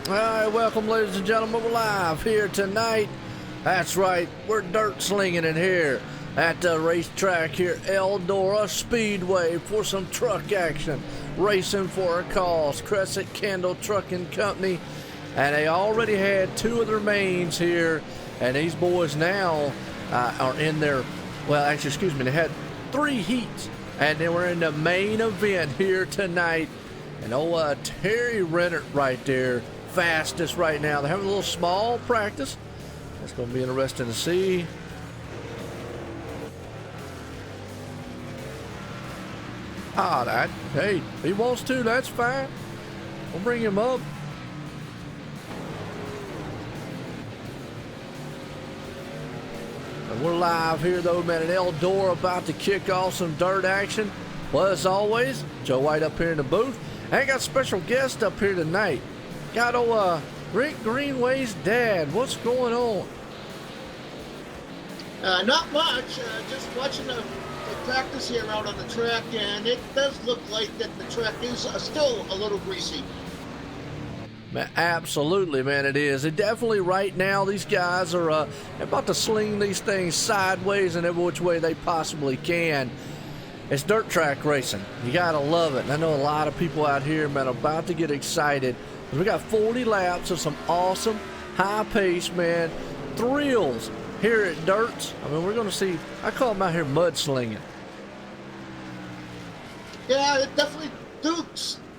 All right, welcome, ladies and gentlemen. We're live here tonight. That's right, we're dirt slinging it here at the racetrack here, Eldora Speedway, for some truck action. Racing for a Cause Cresson Candle Trucking Company. And they already had two of their mains here. And these boys now are in their, well, actually, excuse me, they had three heats. And they were in the main event here tonight. And Terry Rennert right there, fastest right now. They're having a little small practice. That's going to be interesting to see. Hey, he wants to, that's fine. We'll bring him up. And we're live here though, man, at Eldora, about to kick off some dirt action. Well, as always, Joe White up here in the booth. I got a special guest up here tonight. Got Rick Greenway's dad. What's going on? Not much. Just watching the practice here out on the track, and it does look like that the track is still a little greasy. Man, absolutely, man, it is. It definitely right now, these guys are about to sling these things sideways in every which way they possibly can. It's dirt track racing. You gotta love it. And I know a lot of people out here, man, are about to get excited. We got 40 laps of some awesome, high pace, man, thrills here at Dirts. I mean, we're gonna see, I call them out here mudslinging. Yeah, it definitely do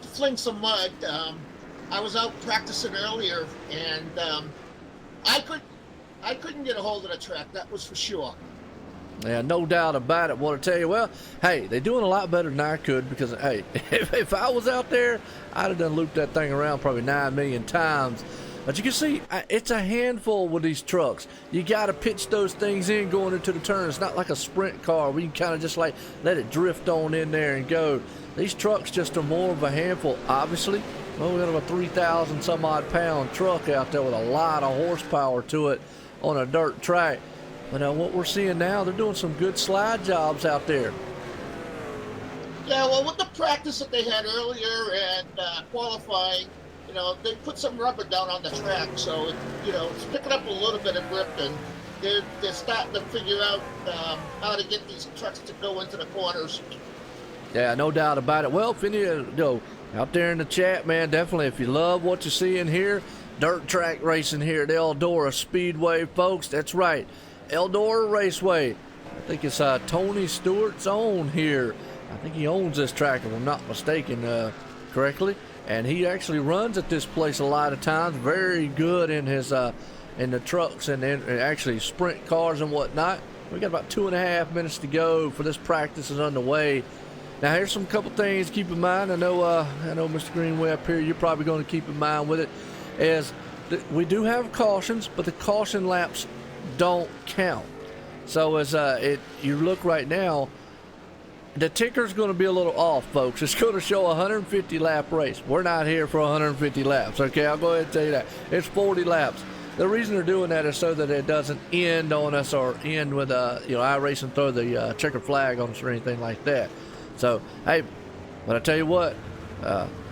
fling some mud. I was out practicing earlier, and I couldn't get a hold of the track, that was for sure. Yeah, no doubt about it. Want to tell you, well, hey, they're doing a lot better than I could because, hey, if I was out there, I'd have done looped that thing around probably 9 million times. But you can see, it's a handful with these trucks. You got to pitch those things in going into the turn. It's not like a sprint car where you can kind of just like let it drift on in there and go. These trucks just are more of a handful. Obviously, well, we got a 3,000 some odd pound truck out there with a lot of horsepower to it on a dirt track. But what we're seeing now, they're doing some good slide jobs out there. Yeah, well, with the practice that they had earlier and qualifying, you know, they put some rubber down on the track, so it's picking up a little bit of grip, and they're starting to figure out how to get these trucks to go into the corners. Yeah, no doubt about it. Well, if any out there in the chat, man, definitely, if you love what you see in here, dirt track racing here at Eldora Speedway, folks. That's right. Eldora Raceway. I think it's Tony Stewart's own here. I think he owns this track, if I'm not mistaken correctly. And he actually runs at this place a lot of times. Very good in his in the trucks and actually sprint cars and whatnot. We got about 2.5 minutes to go for this practice is underway. Now here's some couple things to keep in mind. I know Mr. Greenway up here, you're probably going to keep in mind with it, is that we do have cautions, but the caution laps don't count. So as you look right now, the ticker's going to be a little off, folks. It's going to show a 150 lap race. We're not here for 150 laps, okay? I'll go ahead and tell you that. It's 40 laps. The reason they're doing that is so that it doesn't end on us or end with iracing, throw the checker flag on us or anything like that. So hey, but I tell you what,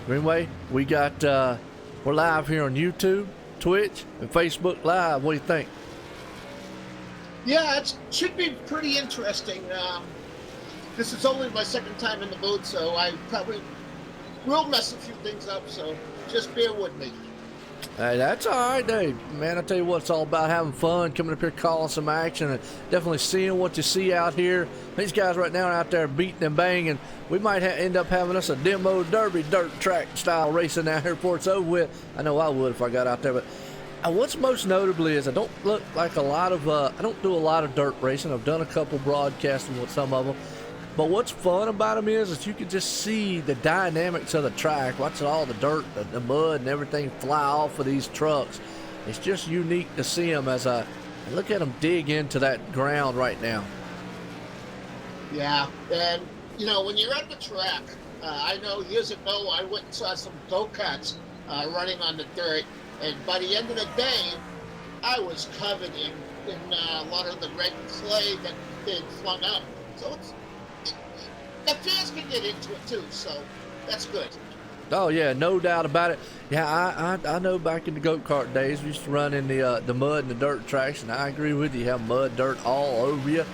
Greenway, we got we're live here on YouTube, Twitch, and Facebook Live. What do you think? Yeah, it should be pretty interesting. This is only my second time in the booth, so I probably will mess a few things up, so just bear with me. Hey, that's all right, Dave. Man, I tell you what, it's all about having fun, coming up here, calling some action, and definitely seeing what you see out here. These guys right now are out there beating and banging. We might end up having us a demo derby dirt track style racing out here before it's over with. I know I would if I got out there, but what's most notably is I don't look like a lot of, I don't do a lot of dirt racing. I've done a couple broadcasting with some of them. But what's fun about them is you can just see the dynamics of the track, watching all the dirt, the mud, and everything fly off of these trucks. It's just unique to see them as I look at them dig into that ground right now. Yeah, and when you're at the track, I know years ago I went and saw some go-karts running on the dirt, and by the end of the day, I was covered in a lot of the red clay that they flung up. So the fans can get into it too, so that's good. Oh yeah, no doubt about it. Yeah, I know back in the go-kart days we used to run in the mud and the dirt tracks, and I agree with you. You have mud, dirt all over you.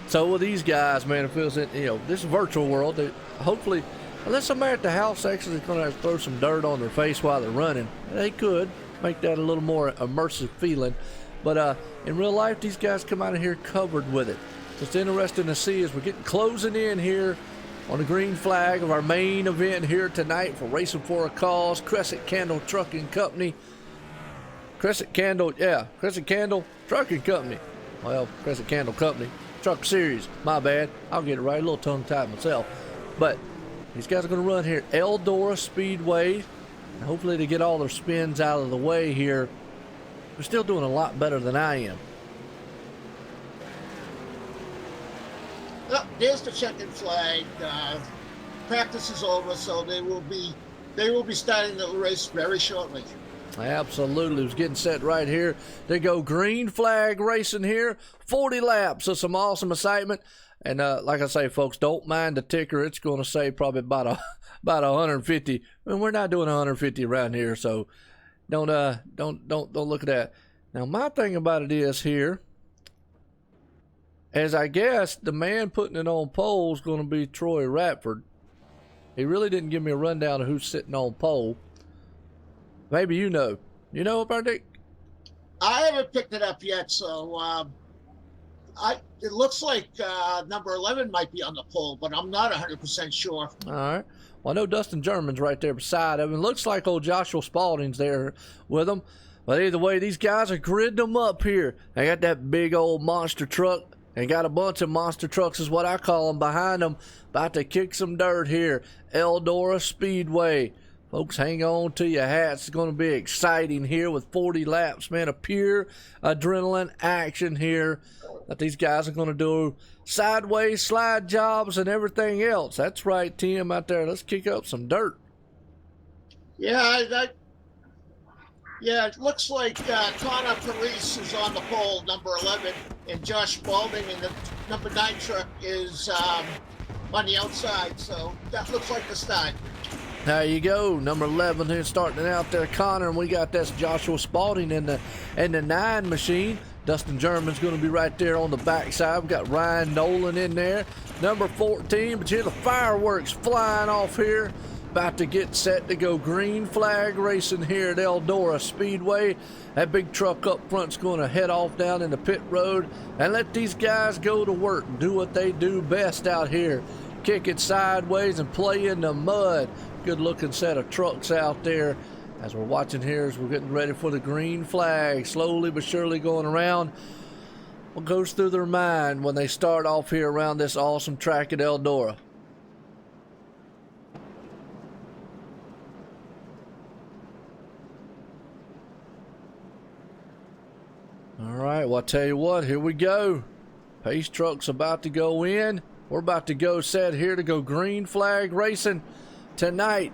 So with these guys, man, it feels that, you know, this virtual world. They, hopefully, unless somebody at the house actually is going to throw some dirt on their face while they're running, they could make that a little more immersive feeling. But in real life, these guys come out of here covered with it. What's interesting to see is we're getting closing in here on the green flag of our main event here tonight for Racing for a Cause, Cresson Candle Trucking Company. Cresson Candle Trucking Company. Well, Cresson Candle Company. Truck Series. My bad. I'll get it right. A little tongue-tied myself. But these guys are going to run here at Eldora Speedway. And hopefully they get all their spins out of the way here. They're still doing a lot better than I am. Oh, there's the checkered flag. Practice is over, so they will be starting the race very shortly. Absolutely. It was getting set right here. They go green flag racing here. 40 laps of some awesome excitement. And like I say, folks, don't mind the ticker. It's going to say probably about 150. I mean, we're not doing 150 around here, so don't look at that. Now, my thing about it is here, as I guess the man putting it on pole is going to be Troy Ratford. He really didn't give me a rundown of who's sitting on pole. Maybe you know. You know about Dick? I haven't picked it up yet, so it looks like number 11 might be on the pole, but I'm not 100% sure. All right. Well, I know Dustin German's right there beside him. It looks like old Joshua Spalding's there with him. But either way, these guys are gridding them up here. They got that big old monster truck. They got a bunch of monster trucks is what I call them behind them. About to kick some dirt here. Eldora Speedway. Folks, hang on to your hats. It's going to be exciting here with 40 laps, man, of pure adrenaline action here that these guys are going to do. Sideways slide jobs and everything else. That's right, Tim, out there. Let's kick up some dirt. Yeah, it looks like Connor Parise is on the pole, number 11, and Josh Spalding in the number 9 truck is on the outside. So that looks like the start. There you go, number 11 here starting out there, Connor, and we got this Joshua Spalding in the 9 machine. Dustin German's going to be right there on the backside. We've got Ryan Nolan in there, number 14. But you hear the fireworks flying off here. About to get set to go green flag racing here at Eldora Speedway. That big truck up front's going to head off down in the pit road and let these guys go to work and do what they do best out here. Kick it sideways and play in the mud. Good looking set of trucks out there. As we're watching here, as we're getting ready for the green flag, slowly but surely going around. What goes through their mind when they start off here around this awesome track at Eldora? All right, well, I'll tell you what, here we go. Pace truck's about to go in. We're about to go set here to go green flag racing tonight.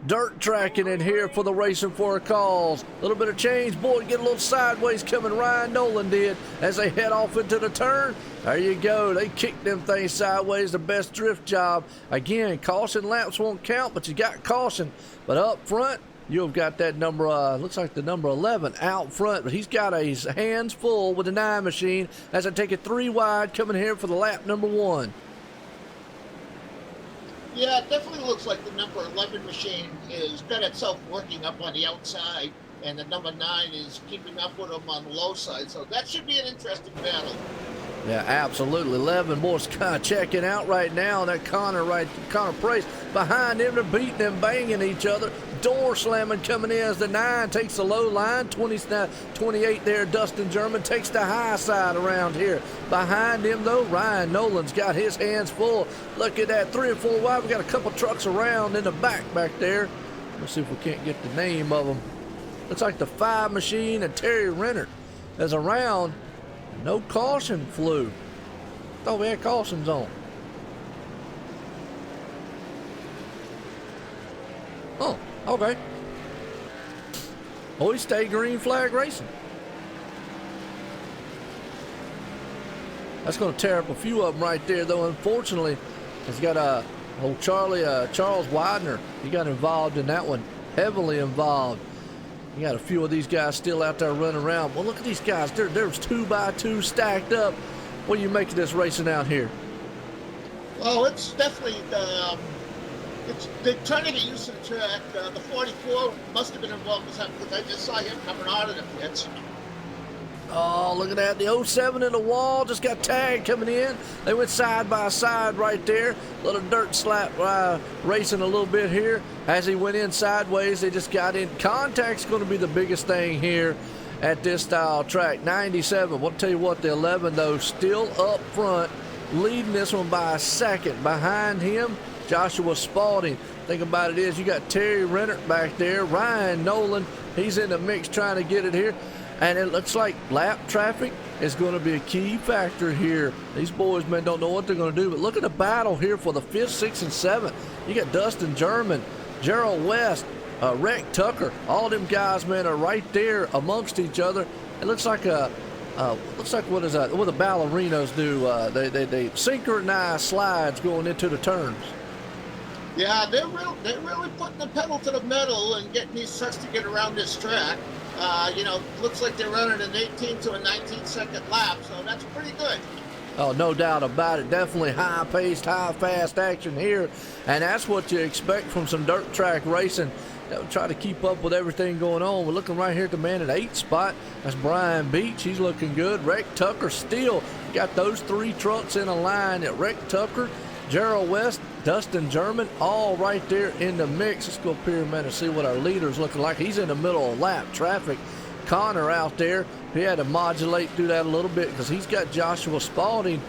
Dirt tracking in here for the Racing for a Cause. A little bit of change, boy, get a little sideways coming. Ryan Nolan did as they head off into the turn. There you go. They kicked them things sideways. The best drift job. Again, caution laps won't count, but you got caution. But up front, you've got that number, looks like the number 11 out front, but he's got his hands full with the 9 machine as I take it 3 wide coming here for the lap number 1. Yeah, it definitely looks like the number 11 machine is got itself working up on the outside, and the number 9 is keeping up with them on the low side. So that should be an interesting battle. Yeah, absolutely. 11 boys kind of checking out right now. That Connor Price behind him. They're beating them, banging each other. Door slamming coming in as the 9 takes the low line. 28 there, Dustin German takes the high side around here. Behind him, though, Ryan Nolan's got his hands full. Look at that, 3 or 4 wide. We got a couple trucks around in the back there. Let's see if we can't get the name of them. Looks like the 5 machine and Terry Renner is around. No caution flew. Thought we had cautions on. Oh, okay. Always stay green flag racing. That's going to tear up a few of them right there, though. Unfortunately, it's got Old Charles Widener, he got involved in that one, heavily involved. You got a few of these guys still out there running around. Well, look at these guys. There's 2x2 stacked up. What do you make of this racing out here? Well, it's definitely, they're trying to get used to the track. The 44 must have been involved with something because I just saw him coming out of the pits. Oh, look at that. The 07 in the wall just got tagged coming in. They went side by side right there. Little dirt slap racing a little bit here. As he went in sideways, they just got in. Contact's going to be the biggest thing here at this style track. 97. We'll tell you what, the 11, though, still up front, leading this one by a second. Behind him, Joshua Spalding. Thing about it is you got Terry Rennert back there. Ryan Nolan, he's in the mix trying to get it here. And it looks like lap traffic is going to be a key factor here. These boys, man, don't know what they're going to do. But look at the battle here for the 5th, 6th, and 7th. You got Dustin German, Gerald West, Rick Tucker. All them guys, man, are right there amongst each other. It looks like what is that? What the ballerinos do? They synchronize slides going into the turns. Yeah, they're really putting the pedal to the metal and getting these trucks to get around this track. Looks like they're running an 18 to a 19-second lap, so that's pretty good. Oh, no doubt about it. Definitely high-paced, high-fast action here, and that's what you expect from some dirt track racing. They'll try to keep up with everything going on. We're looking right here at the man at 8th spot. That's Brian Beach. He's looking good. Rick Tucker still got those 3 trucks in a line at Rick Tucker, Gerald West, Dustin German, all right there in the mix. Let's go up here, man, and see what our leader's looking like. He's in the middle of lap traffic. Connor out there, he had to modulate through that a little bit because he's got Joshua Spalding.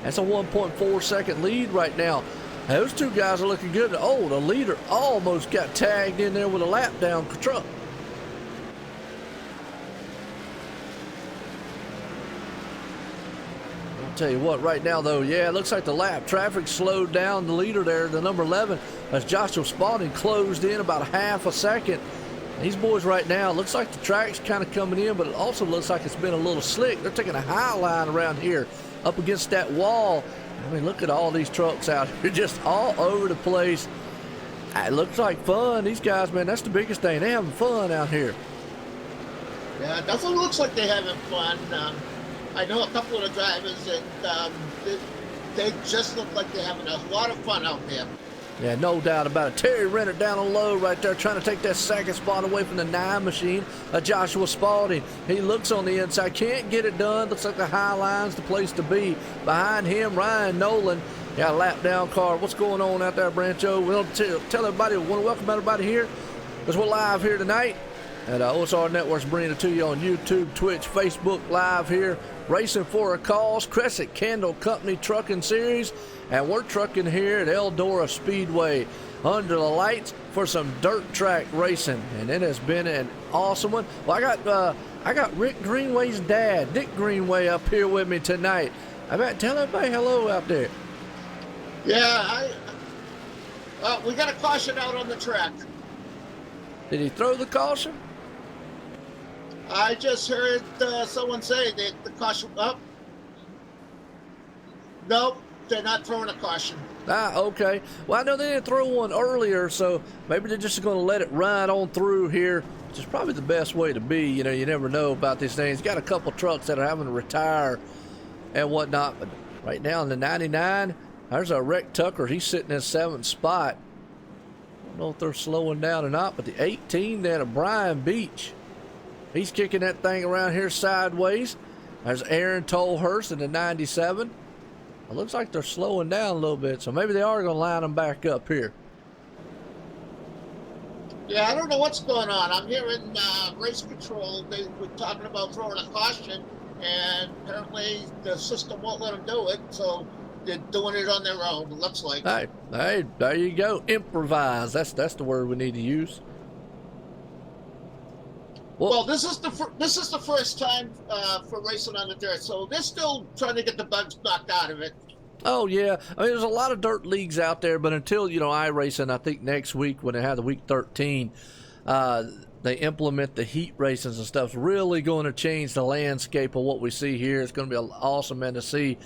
That's a 1.4 second lead right now. Those 2 guys are looking good. Oh, the leader almost got tagged in there with a lap down truck. Tell you what, right now though, yeah, it looks like the lap traffic slowed down. The leader there, the number 11, as Joshua Spalding closed in about a half a second. These boys right now, looks like the track's kind of coming in, but it also looks like it's been a little slick. They're taking a high line around here up against that wall. I mean, look at all these trucks out here just all over the place. It looks like fun. These guys, man, that's the biggest thing. They're having fun out here. Yeah, it definitely looks like they're having fun. I know a couple of the drivers, and they just look like they're having a lot of fun out there. Yeah, no doubt about it. Terry Renner down on low right there, trying to take that second spot away from the 9 machine. Joshua Spalding, he looks on the inside, can't get it done. Looks like the high line's the place to be. Behind him, Ryan Nolan, got a lap down car. What's going on out there, Brancho? We'll tell everybody, we want to welcome everybody here because we're live here tonight. And OSR Network's bringing it to you on YouTube, Twitch, Facebook, live here. Racing for a Cause Cresson Candle Company Trucking Series. And we're trucking here at Eldora Speedway under the lights for some dirt track racing. And it has been an awesome one. Well, I got Rick Greenway's dad, Dick Greenway, up here with me tonight. I bet tell everybody hello out there. Yeah, we got a caution out on the track. Did he throw the caution? I just heard someone say that the caution up. Nope, they're not throwing a caution. Ah, okay. Well, I know they didn't throw one earlier, so maybe they're just going to let it ride on through here, which is probably the best way to be. You know, you never know about these things. Got a couple trucks that are having to retire and whatnot, but right now in the 99, there's a Rick Tucker. He's sitting in 7th spot. I don't know if they're slowing down or not, but the 18 then of Brian Beach. He's kicking that thing around here sideways. There's Aaron Tolhurst in the 97. It looks like they're slowing down a little bit, so maybe they are going to line them back up here. Yeah, I don't know what's going on. I'm hearing race control. They were talking about throwing a caution, and apparently the system won't let them do it, so they're doing it on their own, it looks like. Hey, there you go. Improvise. That's the word we need to use. Well, this is the first time for racing on the dirt, so they're still trying to get the bugs knocked out of it. Oh, yeah. I mean, there's a lot of dirt leagues out there, but until, iRacing, I think next week when they have the week 13, they implement the heat races and stuff. It's really going to change the landscape of what we see here. It's going to be awesome, man, to see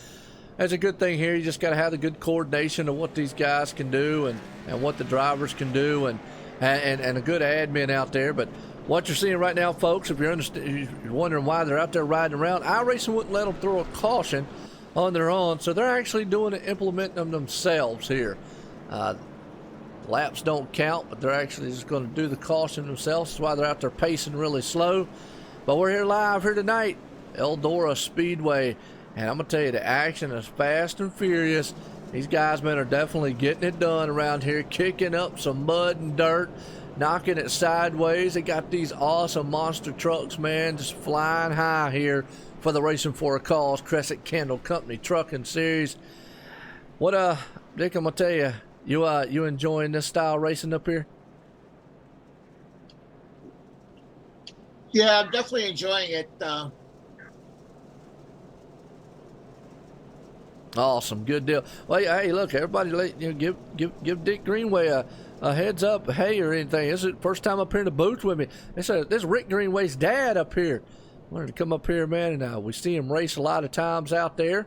that's a good thing here. You just got to have the good coordination of what these guys can do and what the drivers can do and a good admin out there. But what you're seeing right now, folks, if you're wondering why they're out there riding around, iRacing wouldn't let them throw a caution on their own, so they're actually doing it, implementing them themselves here. Laps don't count, but they're actually just going to do the caution themselves. That's why they're out there pacing really slow. But we're here live here tonight, Eldora Speedway, and I'm going to tell you, the action is fast and furious. These guys, man, are definitely getting it done around here, kicking up some mud and dirt, knocking it sideways. They got these awesome monster trucks, man, just flying high here for the Racing for a Cause Cresson Candle Company Trucking Series. What, Dick, I'm going to tell you, you enjoying this style racing up here? Yeah, I'm definitely enjoying it. Awesome, good deal. Well, hey, look, everybody, give Dick Greenway a heads up, hey, or anything. This is the first time up here in the booth with me. This is Rick Greenway's dad up here. Wanted to come up here, man, and we see him race a lot of times out there.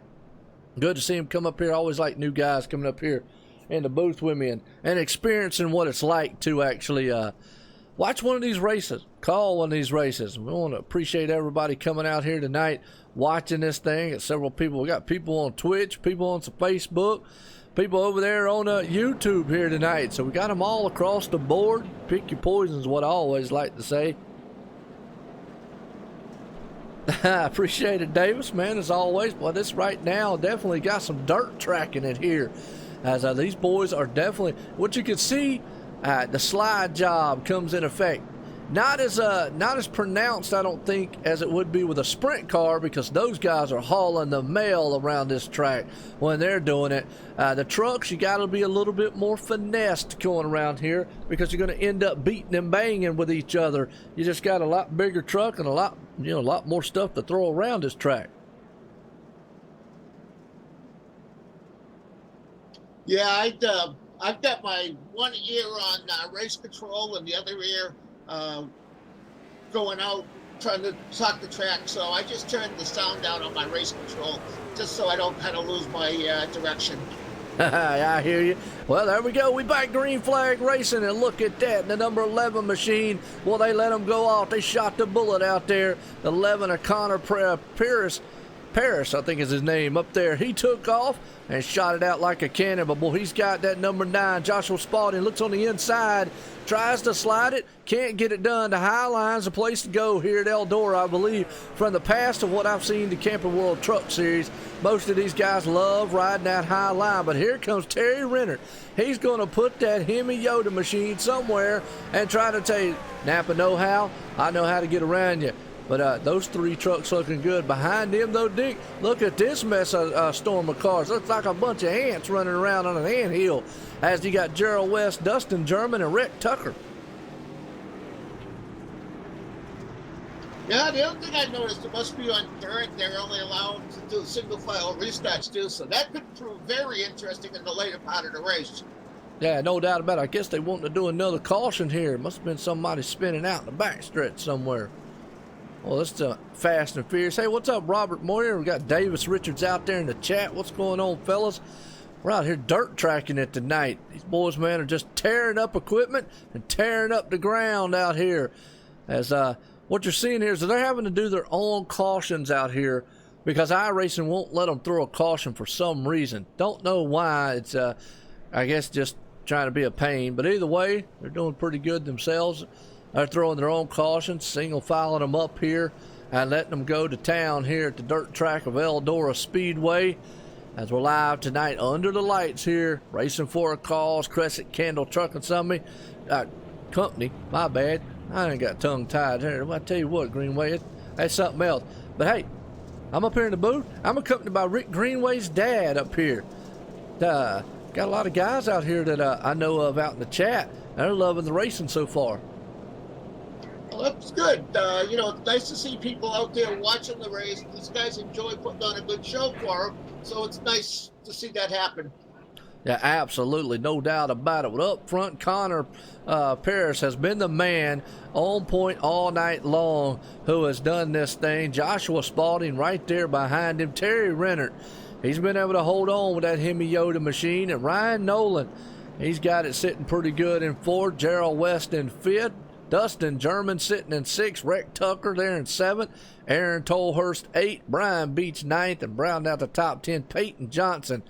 Good to see him come up here. I always like new guys coming up here in the booth with me and experiencing what it's like to actually watch one of these races, call one of these races. We want to appreciate everybody coming out here tonight, watching this thing. It's several people. We got people on Twitch, people on some Facebook, people over there on YouTube here tonight. So we got them all across the board. Pick your poisons, what I always like to say. I appreciate it, Davis, man, as always. Well, this right now definitely got some dirt tracking it here. As these boys are definitely, what you can see, the slide job comes in effect. Not as pronounced, I don't think, as it would be with a sprint car, because those guys are hauling the mail around this track when they're doing it. The trucks, you got to be a little bit more finessed going around here, because you're going to end up beating and banging with each other. You just got a lot bigger truck and a lot more stuff to throw around this track. Yeah, I've got my one ear on race control and the other ear going out trying to talk the track. So I just turned the sound down on my race control just so I don't kind of lose my direction. I hear you. Well, there we go. We back Green Flag Racing, and look at that. The number 11 machine, well, they let them go off. They shot the bullet out there. The 11 of Connor Paris, I think is his name, up there. He took off and shot it out like a cannon. But boy, he's got that number 9, Joshua Spalding, looks on the inside, tries to slide it, can't get it done. The high line's a place to go here at Eldora, I believe. From the past of what I've seen the Camping World Truck Series, most of these guys love riding that high line. But here comes Terry Renner. He's going to put that Hemi Yoda machine somewhere and try to tell you, Napa know how, I know how to get around you. But those three trucks looking good. Behind him, though, Dick, look at this mess of storm of cars. Looks like a bunch of ants running around on an anthill. As you got Gerald West, Dustin German, and Rick Tucker. Yeah, the other thing I noticed, it must be on dirt. They're only allowed to do single file restarts too, so that could prove very interesting in the later part of the race. Yeah, no doubt about it. I guess they want to do another caution here. It must have been somebody spinning out in the backstretch somewhere. Well, it's fast and furious. Hey, what's up, Robert Moyer? We got Davis Richards out there in the chat. What's going on, fellas? We're out here dirt tracking it tonight. These boys, man, are just tearing up equipment and tearing up the ground out here. As what you're seeing here is that they're having to do their own cautions out here because iRacing won't let them throw a caution for some reason. Don't know why. It's, I guess, just trying to be a pain. But either way, they're doing pretty good themselves. They're throwing their own cautions, single filing them up here and letting them go to town here at the dirt track of Eldora Speedway. As we're live tonight under the lights here, Racing for a Cause, Cresson Candle Trucking Company. My bad. I ain't got tongue tied here. I tell you what, Greenway, that's something else. But hey, I'm up here in the booth. I'm accompanied by Rick Greenway's dad up here. Got a lot of guys out here that I know of out in the chat. They're loving the racing so far. Well, that's good. It's nice to see people out there watching the race. These guys enjoy putting on a good show for them, so it's nice to see that happen. Yeah, absolutely. No doubt about it. Well, up front, Connor Paris has been the man on point all night long who has done this thing. Joshua Spalding right there behind him. Terry Renner He's been able to hold on with that Yoda machine. And Ryan Nolan, he's got it sitting pretty good in fourth. Gerald West in fifth. Dustin German sitting in sixth. Rick Tucker there in seventh. Aaron Tolhurst eighth. Brian Beach ninth. And round out the top 10, Peyton Johnson.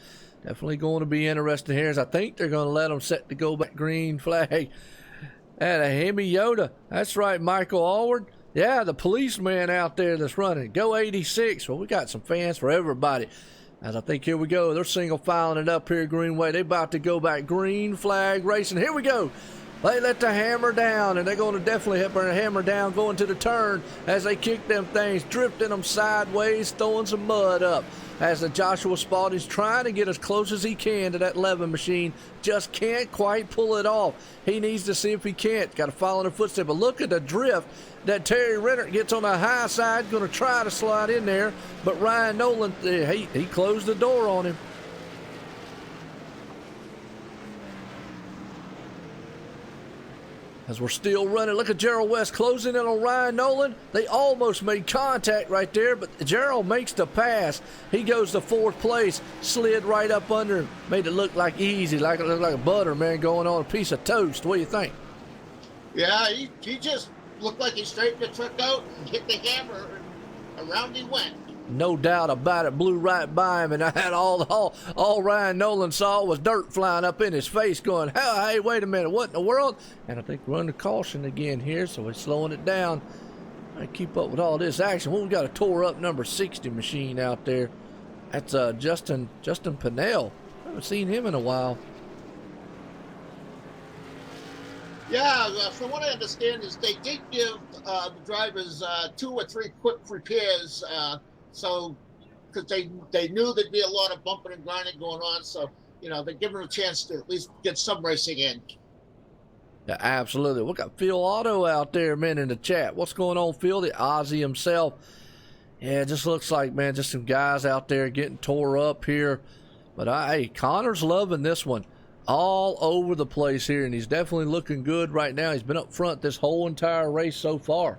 Definitely going to be interesting here, as I think they're going to let them set the go back green flag at a Hemi Yoda. That's right, Michael Allward. Yeah, the policeman out there that's running. Go 86. Well, we got some fans for everybody. As I think, here we go. They're single filing it up here, Greenway. They about to go back green flag racing. Here we go. They let the hammer down, and they're going to definitely hit their hammer down going to the turn as they kick them things, drifting them sideways, throwing some mud up. As the Joshua Spalding's trying to get as close as he can to that Levin machine, just can't quite pull it off. He needs to see if he can't. Got to follow in the footsteps. But look at the drift that Terry Renner gets on the high side, going to try to slide in there. But Ryan Nolan, he closed the door on him. As we're still running, look at Gerald West closing in on Ryan Nolan. They almost made contact right there, but Gerald makes the pass. He goes to fourth place, slid right up under him, made it look like easy, like it looked like a butter, man, going on a piece of toast. What do you think? Yeah, he just looked like he straightened the truck out and hit the hammer, and around he went. No doubt about it. Blew right by him, and I had all Ryan Nolan saw was dirt flying up in his face, going, hey, wait a minute, what in the world? And I think we're under caution again here, so we're slowing it down. I keep up with all this action. Well, we got a tore up number 60 machine out there. That's Justin Pinnell. I haven't seen him in a while. Yeah, from what I understand is they did give the drivers 2 or 3 quick repairs. So, because they knew there'd be a lot of bumping and grinding going on, so they give them a chance to at least get some racing in. Yeah, absolutely. We got Phil Otto out there, man, in the chat. What's going on, Phil? The Aussie himself. Yeah, it just looks like, man, just some guys out there getting tore up here. But hey, Connor's loving this one. All over the place here, and he's definitely looking good right now. He's been up front this whole entire race so far.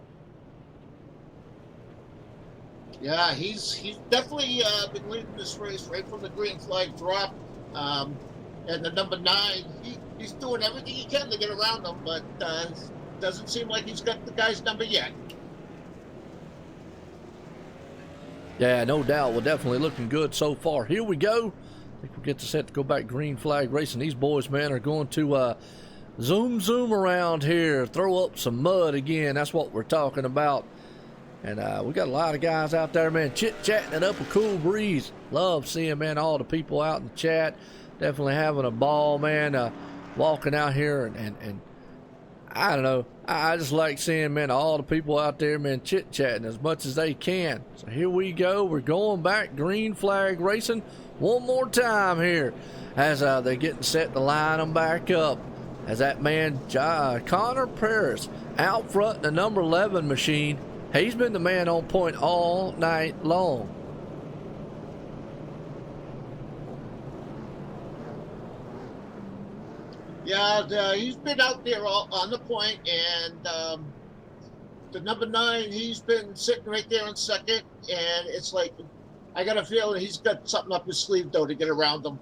Yeah, he's definitely been leading this race right from the green flag drop. And the number 9, he's doing everything he can to get around him, but doesn't seem like he's got the guy's number yet. Yeah, no doubt. We're definitely looking good so far. Here we go. I think we get to set to go back green flag racing. These boys, man, are going to zoom around here, throw up some mud again. That's what we're talking about. And we got a lot of guys out there, man, chit-chatting it up a cool breeze. Love seeing, man, all the people out in the chat. Definitely having a ball, man, walking out here. And I don't know. I just like seeing, man, all the people out there, man, chit-chatting as much as they can. So here we go. We're going back green flag racing one more time here as they're getting set to line them back up. As that man, Connor Paris, out front in the number 11 machine. He's been the man on point all night long. Yeah, he's been out there on the point, and the number 9, he's been sitting right there in second, and it's like, I got a feeling he's got something up his sleeve, though, to get around them.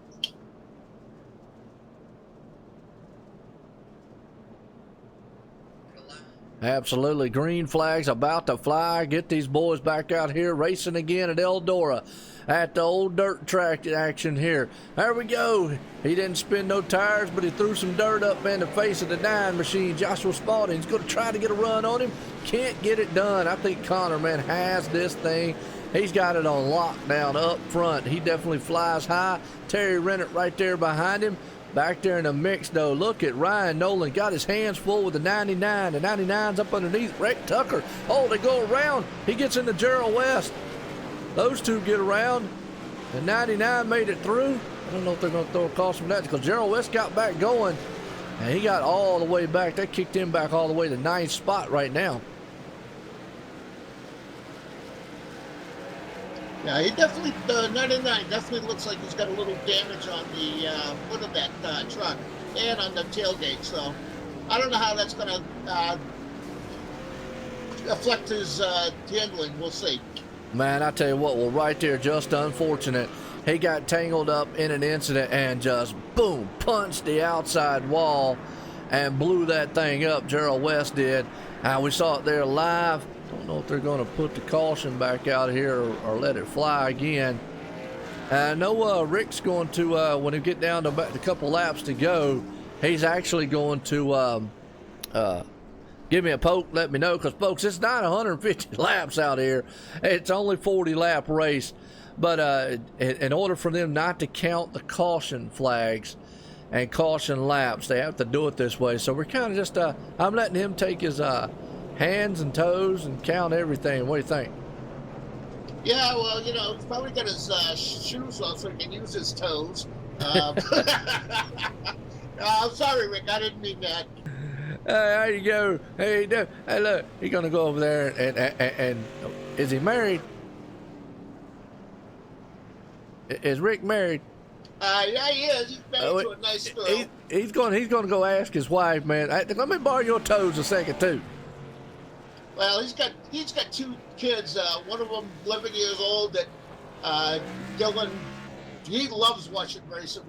Absolutely. Green flag's about to fly. Get these boys back out here racing again at Eldora at the old dirt track action here. There we go. He didn't spin no tires, but he threw some dirt up in the face of the 9 machine. Joshua Spalding's going to try to get a run on him. Can't get it done. I think Connor, man, has this thing. He's got it on lockdown up front. He definitely flies high. Terry Renner right there behind him. Back there in the mix, though, look at Ryan Nolan. Got his hands full with the 99. The 99's up underneath. Rick Tucker. Oh, they go around. He gets into Gerald West. Those two get around. The 99 made it through. I don't know if they're going to throw a caution from that because Gerald West got back going. And he got all the way back. They kicked him back all the way to 9th spot right now. Yeah, he definitely, the 99 definitely looks like he's got a little damage on the foot of that truck and on the tailgate. So I don't know how that's going to affect his handling. We'll see. Man, I tell you what, well, right there, just unfortunate. he got tangled up in an incident and just boom, punched the outside wall and blew that thing up. Gerald West did. We saw it there live. Don't know if they're going to put the caution back out here or let it fly again. I know Rick's going to, when he get down to about a couple laps to go, he's actually going to give me a poke, let me know, because folks, it's not 150 laps out here. It's only 40 lap race. But in order for them not to count the caution flags and caution laps, they have to do it this way. So we're kind of just, I'm letting him take his hands and toes and count everything. What do you think? Yeah, well, you know, he's probably got his shoes on so he can use his toes. I'm sorry, Rick, I didn't mean that. There you go. Hey, look, he's going to go over there and is he married? Is Rick married? Yeah, he is. He's married to a nice girl. He's going to go ask his wife, man. Let me borrow your toes a second, too. Well, he's got 2 kids. One of them 11 years old. That Dylan, he loves watching racing.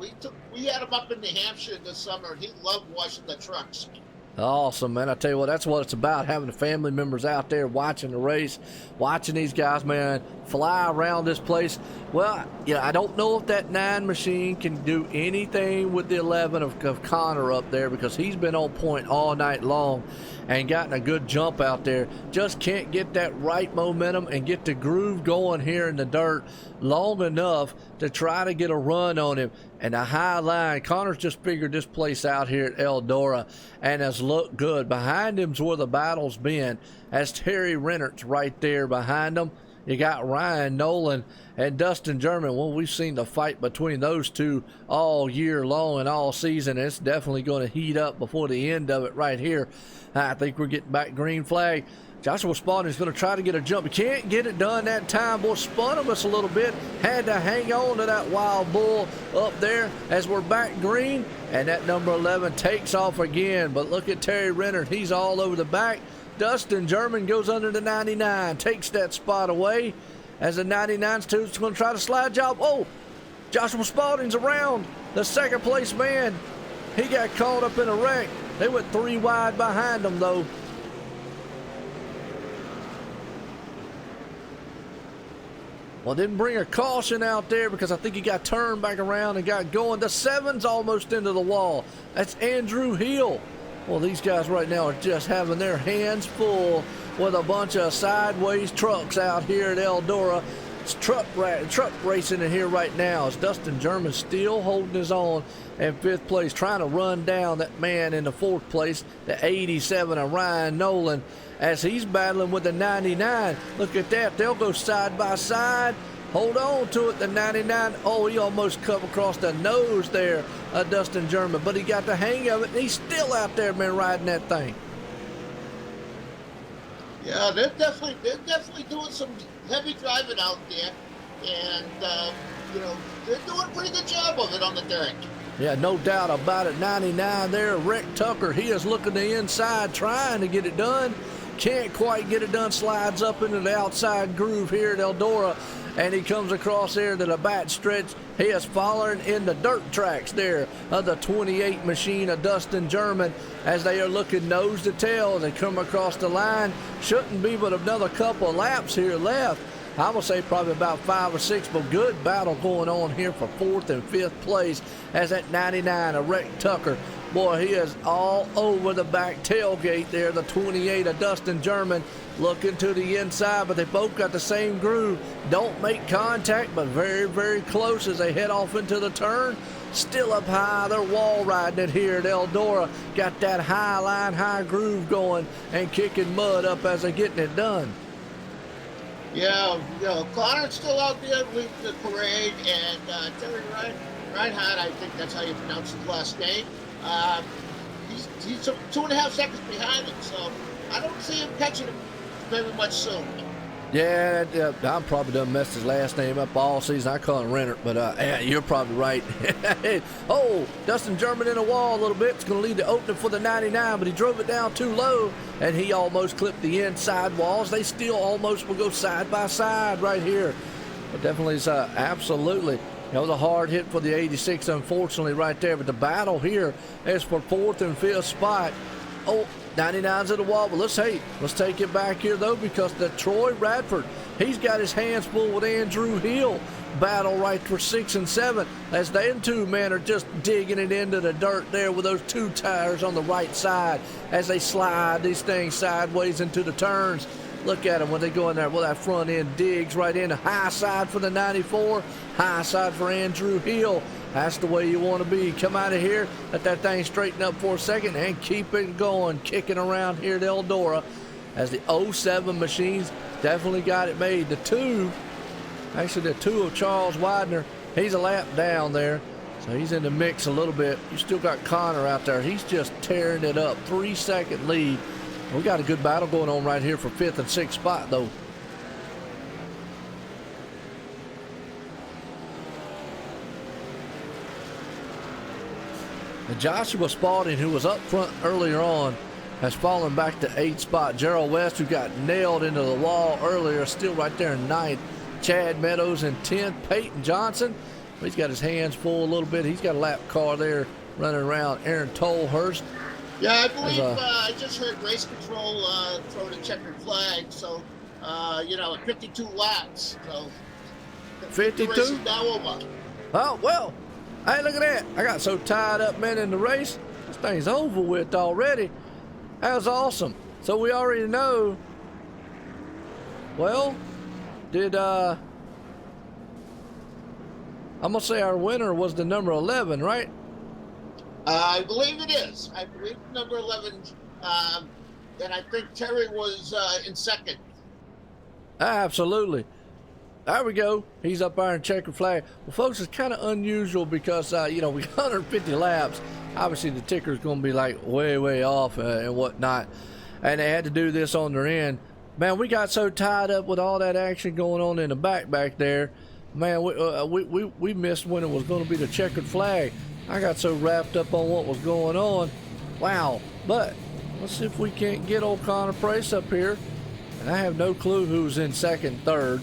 We had him up in New Hampshire this summer, and he loved watching the trucks. Awesome, man. I tell you what, that's what it's about, having the family members out there watching the race, watching these guys, man, fly around this place. Well, yeah, I don't know if that 9 machine can do anything with the 11 of Connor up there, because he's been on point all night long and gotten a good jump out there. Just can't get that right momentum and get the groove going here in the dirt long enough to try to get a run on him. And a high line, Connor's just figured this place out here at Eldora and has looked good. Behind him's where the battle's been, as Terry Rennert's right there behind him. You got Ryan Nolan and Dustin German. Well, we've seen the fight between those two all year long and all season. It's definitely going to heat up before the end of it right here. I think we're getting back green flag. Joshua Spalding's going to try to get a jump. He can't get it done that time. Boy, spun him us a little bit. Had to hang on to that wild bull up there as we're back green. And that number 11 takes off again. But look at Terry Renner. He's all over the back. Dustin German goes under the 99. Takes that spot away as the 99's going to try to slide job. Oh, Joshua Spalding's around. The second place man. He got caught up in a wreck. They went 3 wide behind him, though. Well, didn't bring a caution out there because I think he got turned back around and got going. The 7's almost into the wall. That's Andrew Hill. Well, these guys right now are just having their hands full with a bunch of sideways trucks out here at Eldora. It's truck racing in here right now. As Dustin German still holding his own in 5th place, trying to run down that man in the 4th place, the 87 of Ryan Nolan, as he's battling with the 99. Look at that. They'll go side by side. Hold on to it, the 99. Oh, he almost come across the nose there of Dustin German, but he got the hang of it, and he's still out there, man, riding that thing. Yeah, they're definitely doing some heavy driving out there, and you know, they're doing a pretty good job of it on the dirt. Yeah, no doubt about it. 99 there, Rick Tucker. He is looking the inside, trying to get it done. Can't quite get it done. Slides up into the outside groove here at Eldora, and he comes across there to the back stretch. He is following in the dirt tracks there of the 28 machine of Dustin German, as they are looking nose to tail as they come across the line. Shouldn't be but another couple of laps here left. I will say probably about 5 or 6, but good battle going on here for 4th and 5th place as that 99 of Rick Tucker. Boy, he is all over the back tailgate there, the 28 of Dustin German, looking to the inside, but they both got the same groove. Don't make contact, but very, very close as they head off into the turn. Still up high, they're wall riding it here at Eldora. Got that high line, high groove going and kicking mud up as they're getting it done. Yeah, you know, Connor's still out there leading the parade, and Terry Reinhardt, I think that's how you pronounce his last name. He's 2.5 seconds behind him, so I don't see him catching him very much soon. Yeah, I'm probably done messed his last name up all season. I call him Renner, but yeah, you're probably right. Oh, Dustin German in the wall a little bit. It's going to lead the opening for the 99, but he drove it down too low, and he almost clipped the inside walls. They still almost will go side by side right here. But definitely is absolutely That was a hard hit for the 86, unfortunately, right there. But the battle here is for 4th and 5th spot. Oh, 99's at the wall. But let's take it back here, though, because the Troy Radford, he's got his hands full with Andrew Hill. Battle right for 6 and 7 as them two men are just digging it into the dirt there with those 2 tires on the right side as they slide these things sideways into the turns. Look at them when they go in there. Well, that front end digs right in. High side for the 94. High side for Andrew Hill. That's the way you want to be. Come out of here. Let that thing straighten up for a second and keep it going. Kicking around here at Eldora as the 07 machines definitely got it made. The 2 of Charles Widener, he's a lap down there. So he's in the mix a little bit. You still got Connor out there. He's just tearing it up. 3-second lead. We got a good battle going on right here for 5th and 6th spot, though. And Joshua Spalding, who was up front earlier on, has fallen back to 8th spot. Gerald West, who got nailed into the wall earlier, still right there in 9th. Chad Meadows in 10th. Peyton Johnson, he's got his hands full a little bit. He's got a lap car there running around. Aaron Tolhurst. Yeah, I believe I just heard race control throw the checkered flag. So, at 52 laps. So, 52? Now over. Oh, well, hey, look at that. I got so tied up, man, in the race. This thing's over with already. That was awesome. So we already know. Well, I'm going to say our winner was the number 11, right? I believe it is. I believe number 11, and I think Terry was in 2nd. Absolutely. There we go. He's up there in checkered flag. Well, folks, it's kind of unusual because, we got 150 laps. Obviously, the ticker's going to be like way, way off and whatnot. And they had to do this on their end. Man, we got so tied up with all that action going on in the back there. Man, we missed when it was going to be the checkered flag. I got so wrapped up on what was going on. Wow. But let's see if we can't get old Connor Price up here. And I have no clue who's in 2nd, 3rd.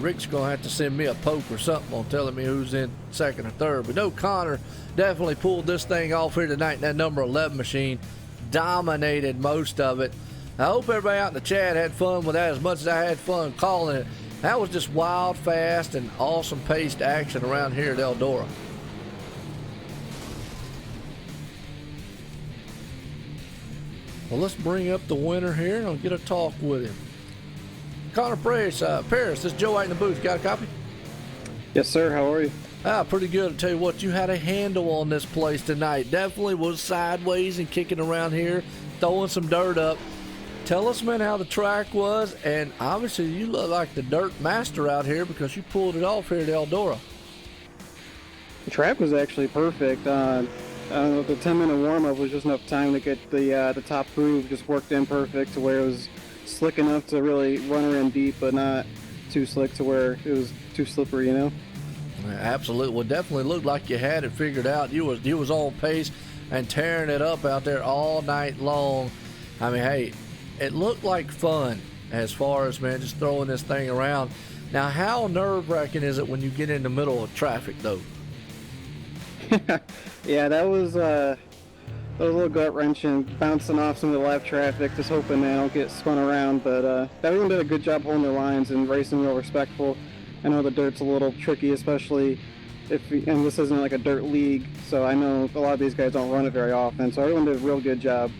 Rick's going to have to send me a poke or something on telling me who's in 2nd or 3rd. But no, Connor definitely pulled this thing off here tonight. That number 11 machine dominated most of it. I hope everybody out in the chat had fun with that as much as I had fun calling it. That was just wild, fast, and awesome paced action around here at Eldora. Well, let's bring up the winner here and I'll get a talk with him. Connor Paris, this is Joe out in the booth. Got a copy? Yes, sir. How are you? Pretty good. I'll tell you what, you had a handle on this place tonight. Definitely was sideways and kicking around here, throwing some dirt up. Tell us, man, how the track was, and obviously you look like the dirt master out here because you pulled it off here at Eldora. The track was actually perfect. The 10-minute warm-up was just enough time to get the top groove just worked in perfect to where it was slick enough to really run her in deep, but not too slick to where it was too slippery, Absolutely. Well, definitely looked like you had it figured out. You was on pace and tearing it up out there all night long. I mean, hey, it looked like fun as far as, man, just throwing this thing around. Now, how nerve-wracking is it when you get in the middle of traffic, though? Yeah, that was a little gut-wrenching, bouncing off some of the left traffic, just hoping they don't get spun around. But everyone did a good job holding their lines and racing real respectful. I know the dirt's a little tricky, especially and this isn't like a dirt league, so I know a lot of these guys don't run it very often. So everyone did a real good job.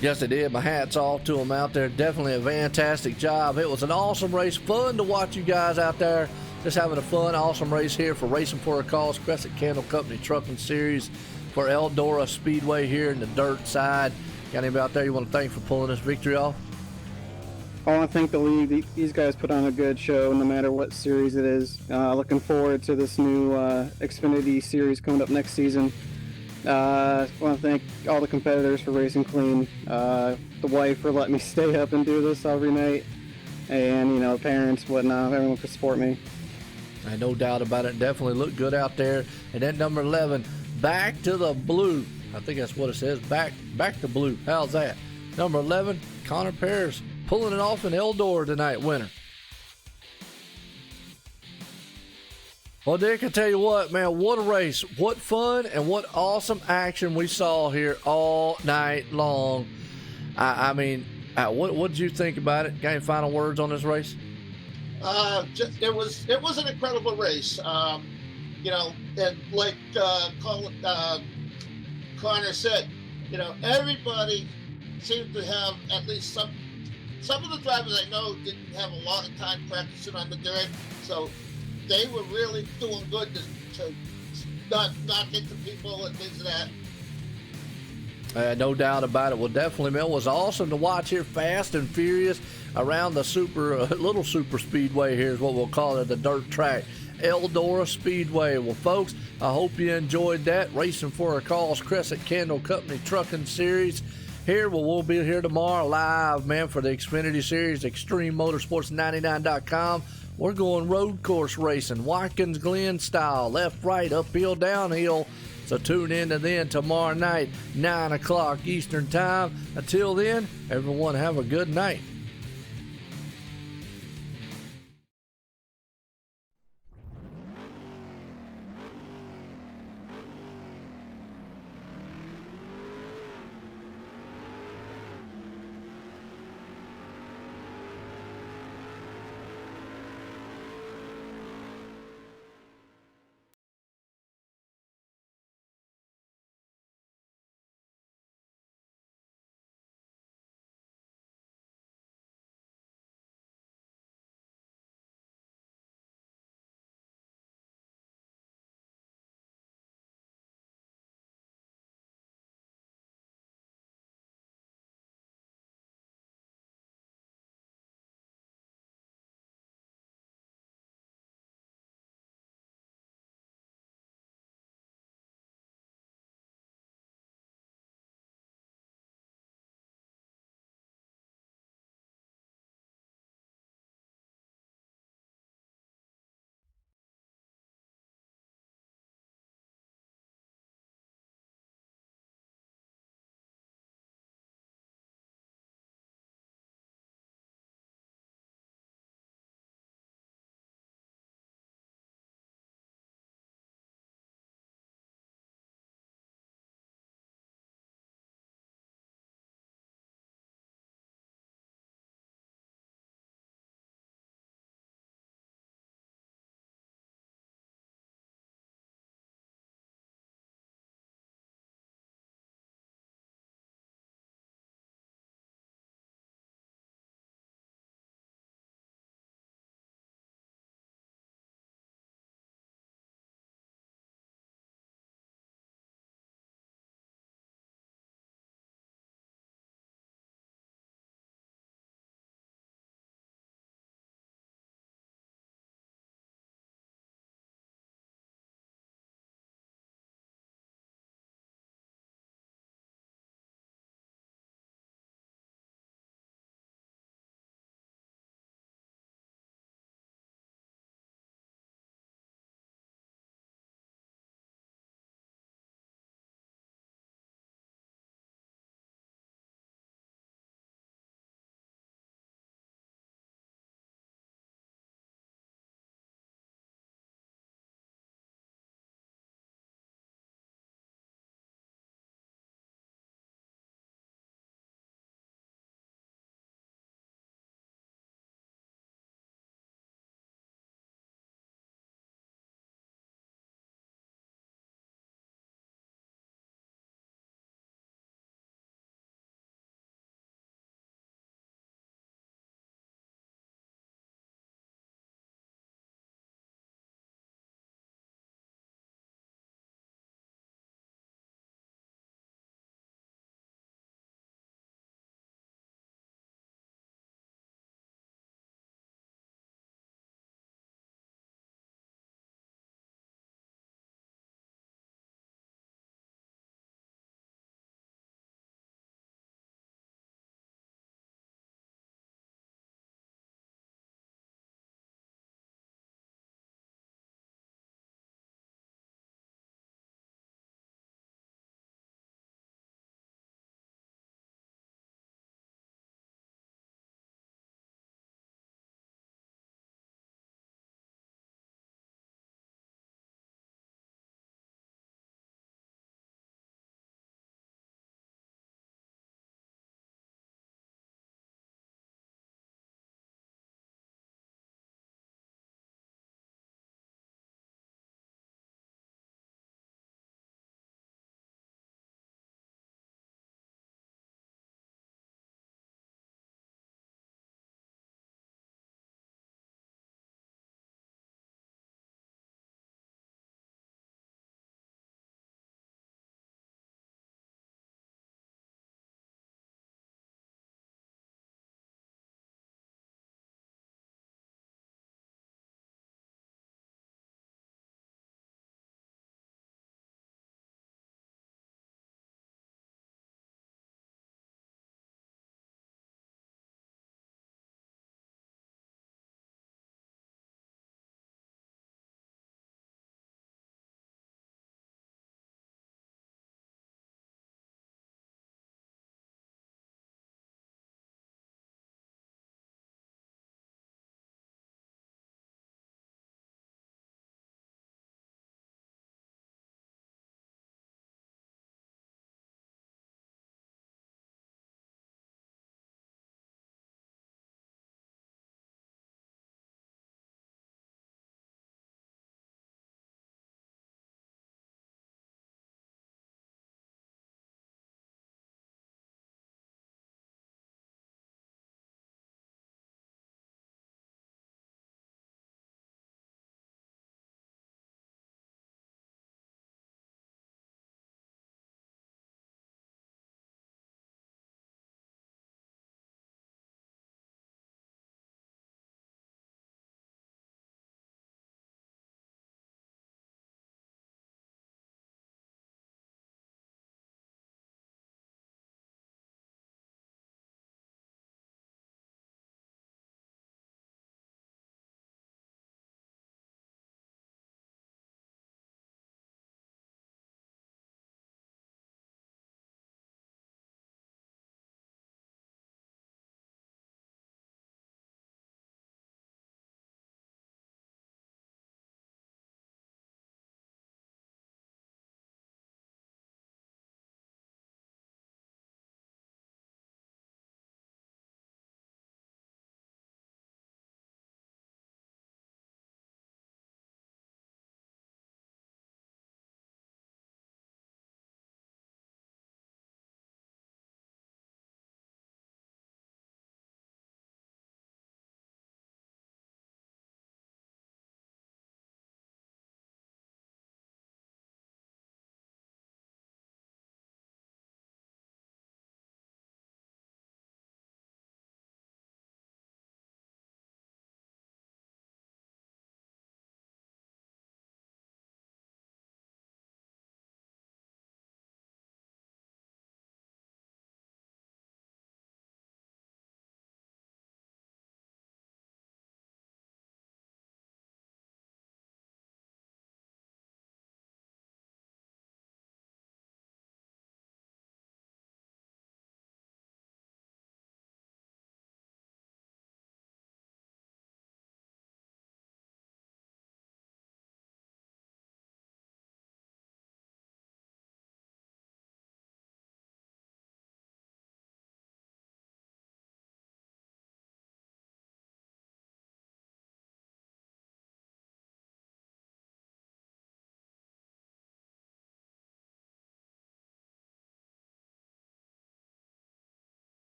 Yes, they did. My hat's off to them out there. Definitely a fantastic job. It was an awesome race. Fun to watch you guys out there. Just having a fun, awesome race here for Racing for a Cause Cresson Candle Company Trucking Series for Eldora Speedway here in the dirt side. Got anybody out there you want to thank for pulling this victory off? I want to thank the league. These guys put on a good show no matter what series it is. Looking forward to this new Xfinity series coming up next season. I want to thank all the competitors for racing clean. The wife for letting me stay up and do this every night. And, parents, whatnot, everyone for support me. I no doubt about it. Definitely looked good out there. And then number 11, back to the blue. I think that's what it says. Back to blue. How's that? Number 11, Connor Paris pulling it off in Eldora tonight, winner. Well, Dick, I tell you what, man, what a race. What fun and what awesome action we saw here all night long. I mean, what did you think about it? Got any final words on this race? It was an incredible race. You know, and like Connor said, you know, everybody seemed to have at least some of the drivers I know didn't have a lot of time practicing on the dirt, so they were really doing good to not knock into people and things like that. No doubt about it. Well, definitely, man, it was awesome to watch here, fast and furious around the little super speedway here is what we'll call it, the dirt track, Eldora Speedway. Well, folks, I hope you enjoyed that, racing for a Cause Cresson Candle Company Trucking Series. Here, well, we'll be here tomorrow live, man, for the Xfinity Series, ExtremeMotorsports99.com. We're going road course racing, Watkins Glen style, left, right, uphill, downhill. So tune in to then tomorrow night, 9 o'clock Eastern Time. Until then, everyone have a good night.